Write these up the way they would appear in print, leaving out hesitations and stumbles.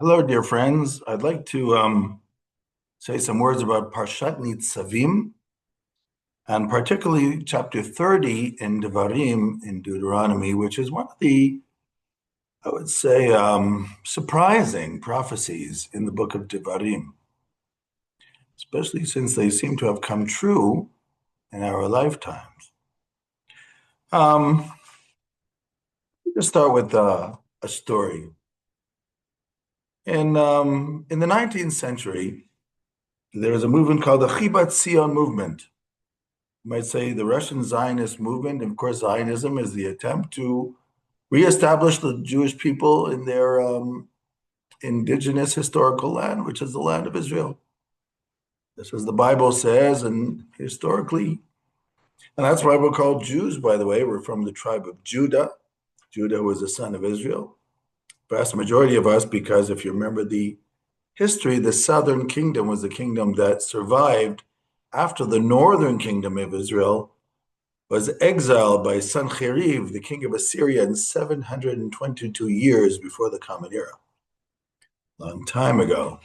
Hello, dear friends. I'd like to say some words about parashat Nitzavim, and particularly chapter 30 in Devarim in Deuteronomy, which is one of the, I would say, surprising prophecies in the book of Devarim, especially since they seem to have come true in our lifetimes. Let's start with a story. In the 19th century, there was a movement called the Chibat Zion movement. You might say the Russian Zionist movement. Of course, Zionism is the attempt to reestablish the Jewish people in their indigenous historical land, which is the land of Israel. This is the Bible says, and historically, and that's why we're called Jews, by the way. We're from the tribe of Judah. Judah was a son of Israel. Vast majority of us, because if you remember the history, the southern kingdom was the kingdom that survived after the northern kingdom of Israel was exiled by Sancheriv, the king of Assyria, in 722 years before the Common Era. Long time ago.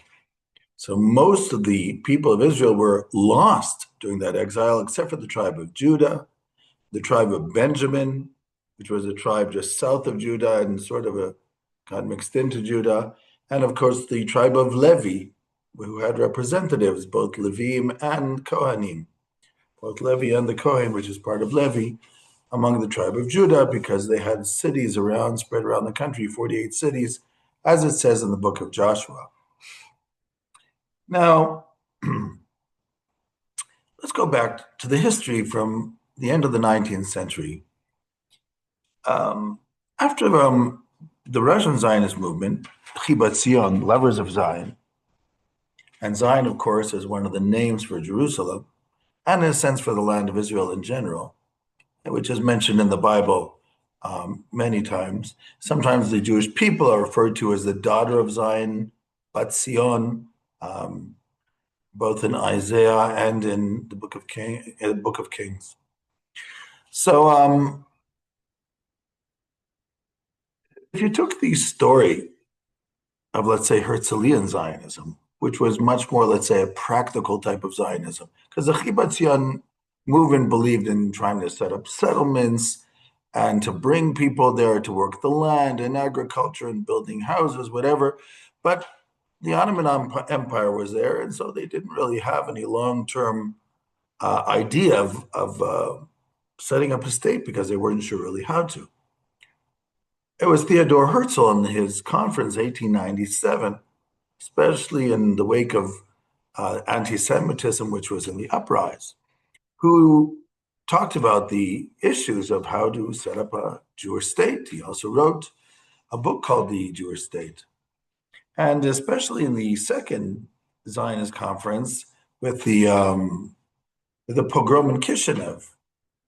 So most of the people of Israel were lost during that exile, except for the tribe of Judah, the tribe of Benjamin, which was a tribe just south of Judah and sort of got mixed into Judah, and of course the tribe of Levi, who had representatives, both Levim and Kohanim. Both Levi and the Kohen, which is part of Levi, among the tribe of Judah, because they had cities spread around the country, 48 cities, as it says in the book of Joshua. Now, let's go back to the history from the end of the 19th century. After the Russian Zionist movement, Chibat Zion, lovers of Zion, and Zion, of course, is one of the names for Jerusalem, and in a sense for the land of Israel in general, which is mentioned in the Bible many times. Sometimes the Jewish people are referred to as the daughter of Zion, Bat Zion, both in Isaiah and in the Book of Kings. So, if you took the story of, let's say, Herzlian Zionism, which was much more, let's say, a practical type of Zionism, because the Chibat Zion movement believed in trying to set up settlements and to bring people there to work the land and agriculture and building houses, whatever. But the Ottoman Empire was there, and so they didn't really have any long-term idea of setting up a state because they weren't sure really how to. It was Theodore Herzl in his conference, 1897, especially in the wake of anti-Semitism, which was in the uprise, who talked about the issues of how to set up a Jewish state. He also wrote a book called The Jewish State. And especially in the second Zionist conference with the pogrom in Kishinev,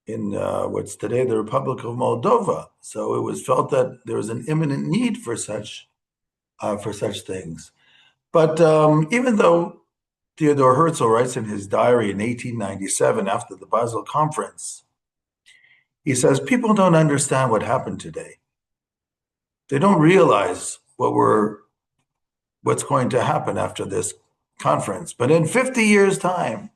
in what's today the Republic of Moldova. So it was felt that there was an imminent need for such things. But even though Theodore Herzl writes in his diary in 1897 after the Basel Conference, he says, people don't understand what happened today. They don't realize what's going to happen after this conference. But in 50 years' time,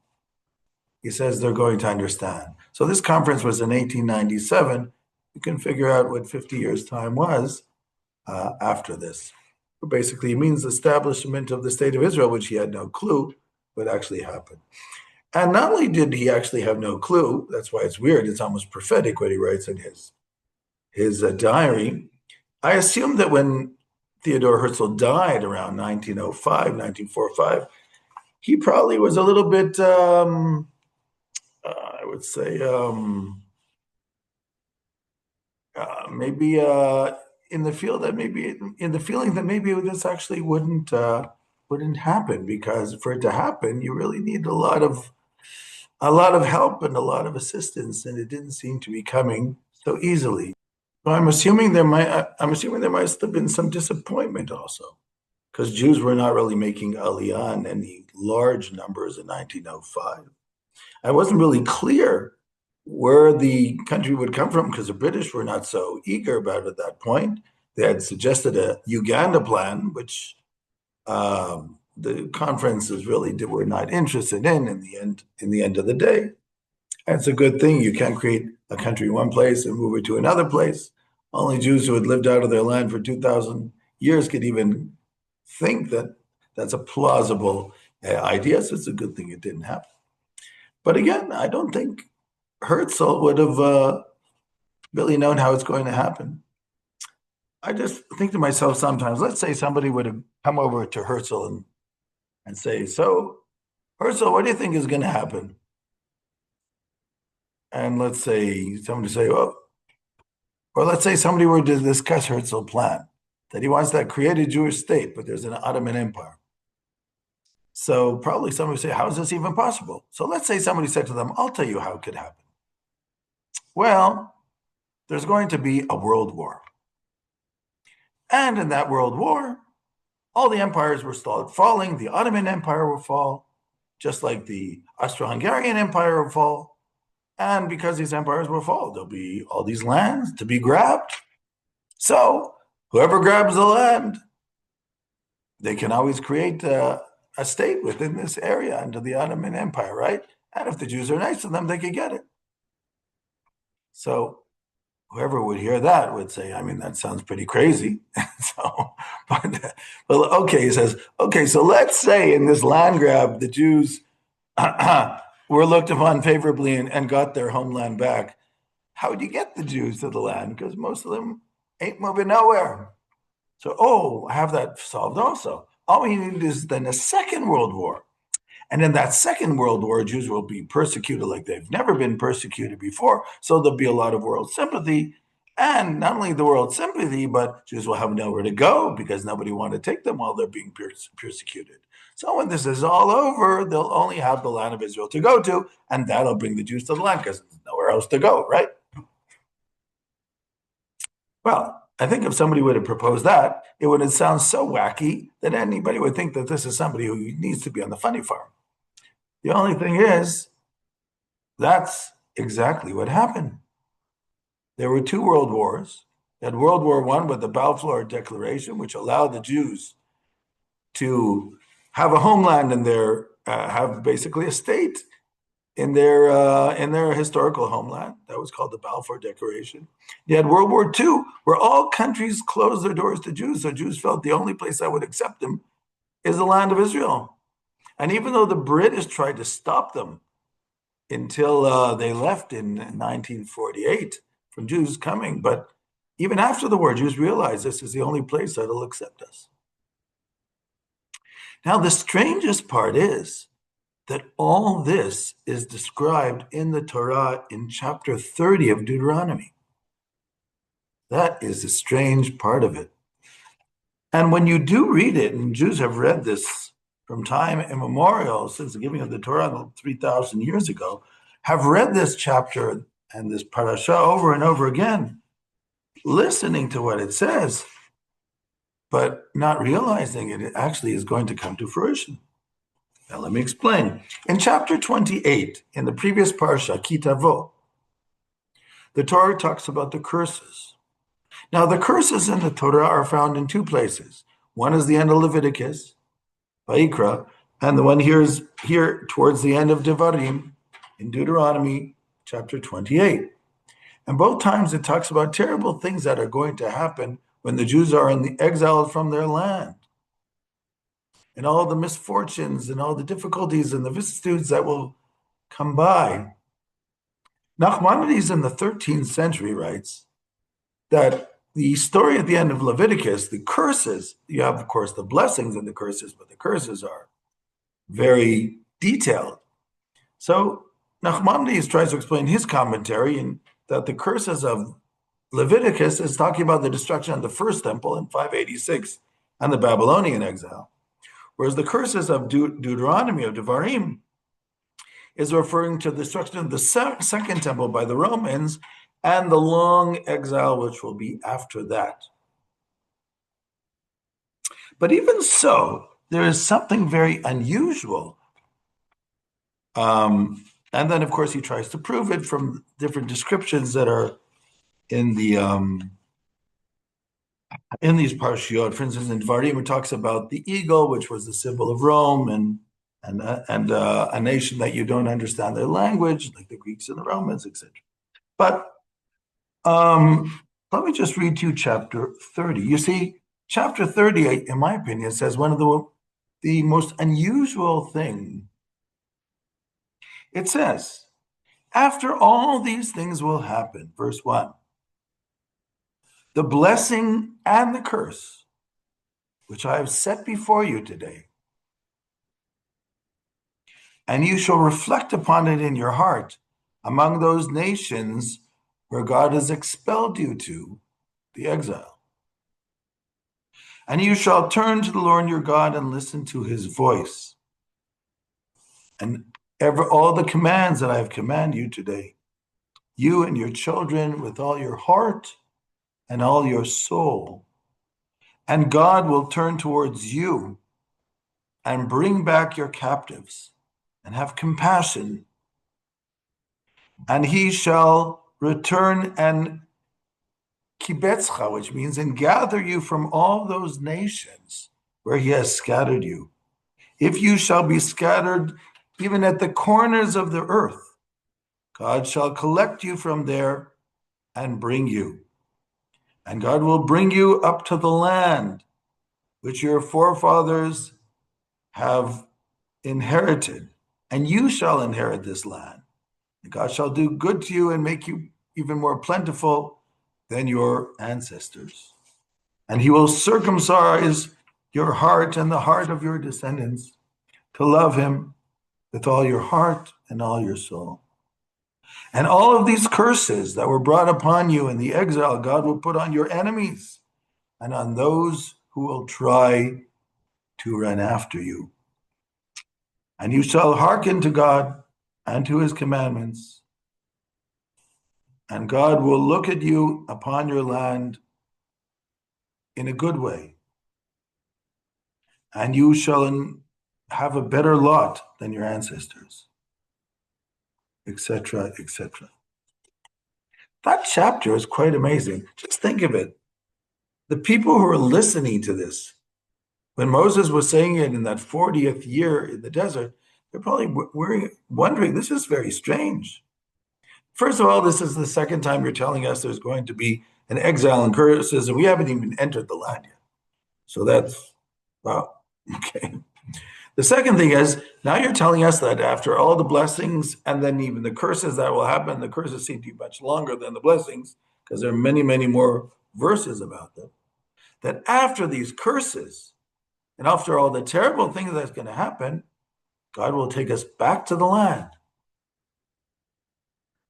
he says they're going to understand. So this conference was in 1897. You can figure out what 50 years' time was after this. Basically, it means establishment of the state of Israel, which he had no clue would actually happen. And not only did he actually have no clue, that's why it's weird, it's almost prophetic what he writes in his diary. I assume that when Theodore Herzl died around 1905, 1945, he probably was a little bit, I would say, maybe in the feeling that maybe this actually wouldn't happen, because for it to happen, you really need a lot of help and a lot of assistance, and it didn't seem to be coming so easily. So I'm assuming there must have been some disappointment also, because Jews were not really making Aliyah in any large numbers in 1905. I wasn't really clear where the country would come from, because the British were not so eager about it at that point. They had suggested a Uganda plan, which the conferences really were not interested in the end of the day. And it's a good thing. You can't create a country in one place and move it to another place. Only Jews who had lived out of their land for 2,000 years could even think that that's a plausible idea. So it's a good thing it didn't happen. But again, I don't think Herzl would have really known how it's going to happen. I just think to myself sometimes, let's say somebody would have come over to Herzl and say, so, Herzl, what do you think is going to happen? And let's say somebody say, well, or let's say somebody were to discuss Herzl's plan, that he wants to create a Jewish state, but there's an Ottoman Empire. So probably somebody would say, how is this even possible? So let's say somebody said to them, I'll tell you how it could happen. Well, there's going to be a world war. And in that world war, all the empires were falling. The Ottoman Empire will fall, just like the Austro-Hungarian Empire will fall. And because these empires will fall, there'll be all these lands to be grabbed. So whoever grabs the land, they can always create a state within this area under the Ottoman Empire, right? And if the Jews are nice to them, they could get it. So whoever would hear that would say, I mean, that sounds pretty crazy. Well, okay, he says, okay, so let's say in this land grab, the Jews were looked upon favorably and got their homeland back. How would you get the Jews to the land? Because most of them ain't moving nowhere. So, I have that solved also. All we need is then a second world war. And in that second world war, Jews will be persecuted like they've never been persecuted before. So there'll be a lot of world sympathy. And not only the world sympathy, but Jews will have nowhere to go because nobody want to take them while they're being persecuted. So when this is all over, they'll only have the land of Israel to go to, and that'll bring the Jews to the land because there's nowhere else to go, right? Well, I think if somebody would have proposed that, it would have sounded so wacky that anybody would think that this is somebody who needs to be on the funny farm. The only thing is, that's exactly what happened. There were two world wars. You had World War I with the Balfour Declaration, which allowed the Jews to have a homeland in their, have basically a state in their historical homeland. That was called the Balfour Declaration. You had World War II, where all countries closed their doors to Jews. So Jews felt the only place that would accept them is the land of Israel. And even though the British tried to stop them until they left in 1948 from Jews coming, but even after the war, Jews realized this is the only place that will accept us. Now, the strangest part is that all this is described in the Torah in chapter 30 of Deuteronomy. That is the strange part of it. And when you do read it, and Jews have read this from time immemorial, since the giving of the Torah 3,000 years ago, have read this chapter and this parasha over and over again, listening to what it says, but not realizing it actually is going to come to fruition. Now, let me explain. In chapter 28, in the previous parsha, Ki Tavo, the Torah talks about the curses. Now, the curses in the Torah are found in two places. One is the end of Leviticus, Vayikra, and the one here is here towards the end of Devarim, in Deuteronomy chapter 28. And both times it talks about terrible things that are going to happen when the Jews are in the exile from their land, and all the misfortunes and all the difficulties and the vicissitudes that will come by. Nachmanides in the 13th century writes that the story at the end of Leviticus, the curses, you have, of course, the blessings and the curses, but the curses are very detailed. So Nachmanides tries to explain his commentary in that the curses of Leviticus is talking about the destruction of the first temple in 586 and the Babylonian exile. Whereas the curses of Deuteronomy, of Devarim, is referring to the destruction of the second temple by the Romans and the long exile which will be after that. But even so, there is something very unusual. And then, of course, he tries to prove it from different descriptions that are in the in these parashiot. For instance, in Dvarim, it talks about the eagle, which was the symbol of Rome, and a nation that you don't understand their language, like the Greeks and the Romans, etc. But let me just read to you chapter 30. You see, chapter 30, in my opinion, says one of the most unusual thing. It says, after all these things will happen, verse 1, the blessing and the curse, which I have set before you today, and you shall reflect upon it in your heart among those nations where God has expelled you to, the exile. And you shall turn to the Lord your God and listen to his voice. And all the commands that I have commanded you today, you and your children with all your heart and all your soul. And God will turn towards you and bring back your captives and have compassion. And he shall return and kibetzcha, which means and gather you from all those nations where he has scattered you. If you shall be scattered even at the corners of the earth, God shall collect you from there and bring you. And God will bring you up to the land which your forefathers have inherited, and you shall inherit this land. And God shall do good to you and make you even more plentiful than your ancestors. And he will circumcise your heart and the heart of your descendants to love him with all your heart and all your soul. And all of these curses that were brought upon you in the exile, God will put on your enemies and on those who will try to run after you. And you shall hearken to God and to his commandments. And God will look at you upon your land in a good way. And you shall have a better lot than your ancestors, etc., etc. That chapter is quite amazing. Just think of it. The people who are listening to this, when Moses was saying it in that 40th year in the desert, they're probably wondering, this is very strange. First of all, this is the second time you're telling us there's going to be an exile and curses, and we haven't even entered the land yet. So that's, wow, okay. The second thing is, now you're telling us that after all the blessings and then even the curses that will happen, the curses seem to be much longer than the blessings because there are many, many more verses about them, that after these curses and after all the terrible things that's going to happen, God will take us back to the land.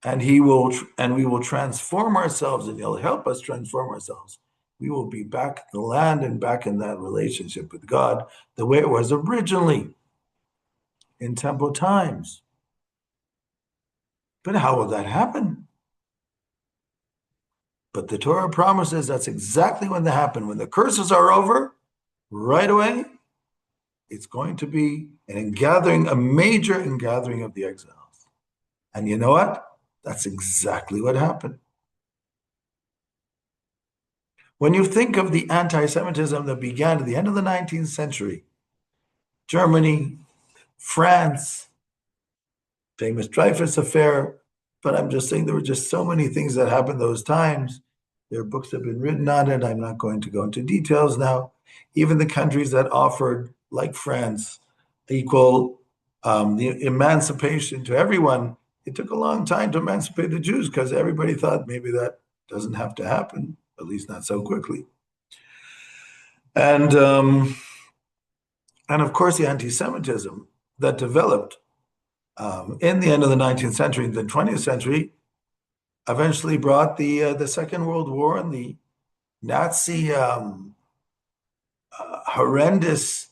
And we will transform ourselves, and he'll help us transform ourselves. We will be back in the land and back in that relationship with God the way it was originally in temple times. But how will that happen? But the Torah promises that's exactly when that happens. When the curses are over, right away, it's going to be an ingathering, a major ingathering of the exiles. And you know what? That's exactly what happened. When you think of the anti-Semitism that began at the end of the 19th century, Germany, France, famous Dreyfus affair, but I'm just saying there were just so many things that happened those times. Their books have been written on it. I'm not going to go into details now. Even the countries that offered, like France, equal the emancipation to everyone, it took a long time to emancipate the Jews because everybody thought maybe that doesn't have to happen, at least not so quickly. And of course, the anti-Semitism that developed in the end of the 19th century, the 20th century, eventually brought the Second World War and the Nazi horrendous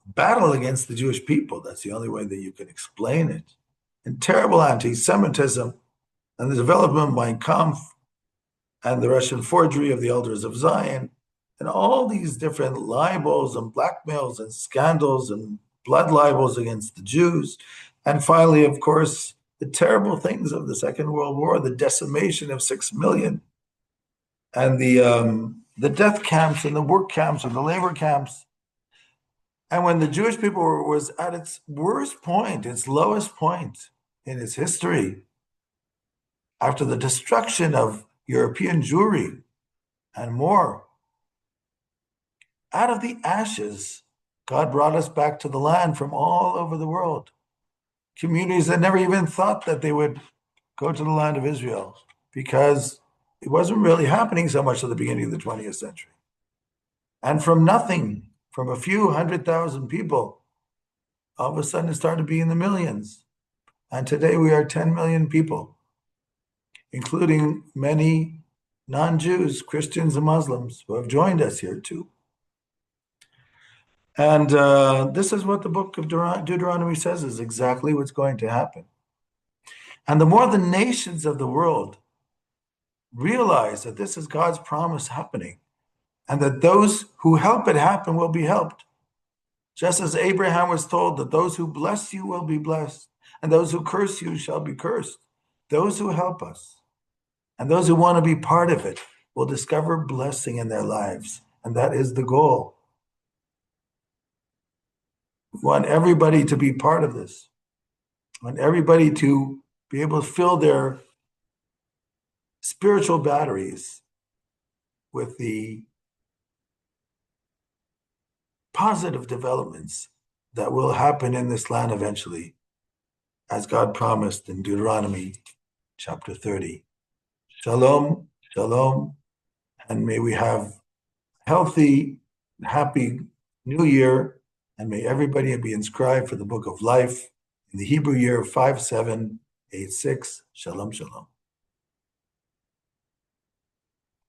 battle against the Jewish people. That's the only way that you can explain it. And terrible anti-Semitism and the development of Mein Kampf and the Russian forgery of the Elders of Zion and all these different libels and blackmails and scandals and blood libels against the Jews. And finally, of course, the terrible things of the Second World War, the decimation of 6 million, and the the death camps and the work camps and the labor camps. And when the Jewish people was at its worst point, its lowest point in its history, after the destruction of European Jewry and more, out of the ashes, God brought us back to the land from all over the world. Communities that never even thought that they would go to the land of Israel because it wasn't really happening so much at the beginning of the 20th century. And from nothing, from a few 100,000 people, all of a sudden it started being the millions. And today we are 10 million people, including many non-Jews, Christians and Muslims who have joined us here too. And this is what the book of Deuteronomy says is exactly what's going to happen. And the more the nations of the world realize that this is God's promise happening, and that those who help it happen will be helped. Just as Abraham was told that those who bless you will be blessed, and those who curse you shall be cursed. Those who help us, and those who want to be part of it, will discover blessing in their lives. And that is the goal. We want everybody to be part of this. We want everybody to be able to fill their spiritual batteries with the positive developments that will happen in this land eventually, as God promised in Deuteronomy chapter 30. Shalom, shalom, and may we have healthy, happy new year, and may everybody be inscribed for the book of life in the Hebrew year 5786. Shalom, shalom.